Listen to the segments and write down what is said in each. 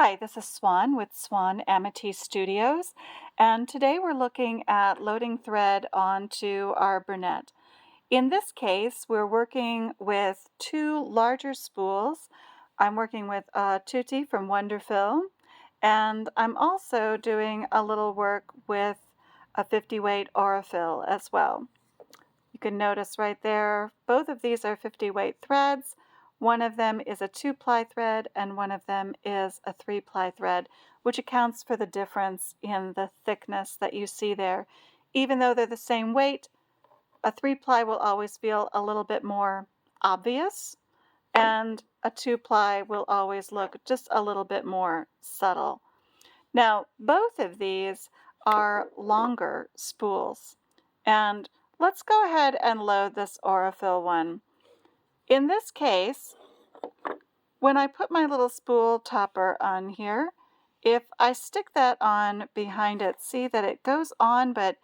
Hi, this is Swan with Swan Amity Studios, and today we're looking at loading thread onto our Bernette. In this case, we're working with two larger spools. I'm working with Tutti from Wonderfill, and I'm also doing a little work with a 50 weight Aurifil as well. You can notice right there, both of these are 50 weight threads. One of them is a 2-ply thread and one of them is a 3-ply thread, which accounts for the difference in the thickness that you see there. Even though they're the same weight, a 3-ply will always feel a little bit more obvious, and a 2-ply will always look just a little bit more subtle. Now, both of these are longer spools, and let's go ahead and load this Aurifil one. In this case, when I put my little spool topper on here, if I stick that on behind it, see that it goes on, but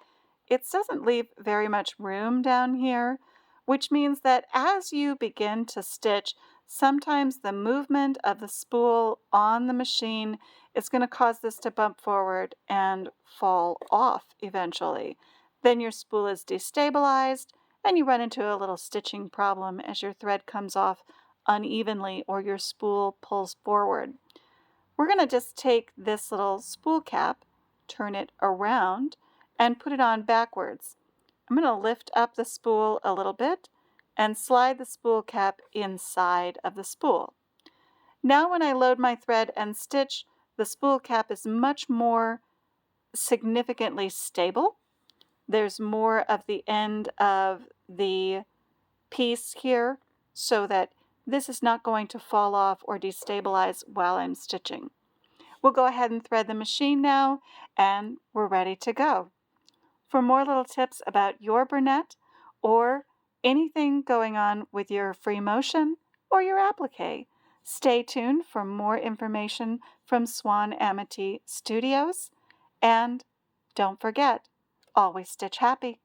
it doesn't leave very much room down here, which means that as you begin to stitch, sometimes the movement of the spool on the machine is going to cause this to bump forward and fall off eventually. Then your spool is destabilized and you run into a little stitching problem as your thread comes off unevenly or your spool pulls forward. We're going to just take this little spool cap, turn it around, and put it on backwards. I'm going to lift up the spool a little bit and slide the spool cap inside of the spool. Now when I load my thread and stitch, the spool cap is much more significantly stable. There's more of the end of the piece here so that this is not going to fall off or destabilize while I'm stitching. We'll go ahead and thread the machine now, and we're ready to go. For more little tips about your Bernette or anything going on with your free motion or your applique, stay tuned for more information from Swan Amity Studios. And don't forget, always stitch happy.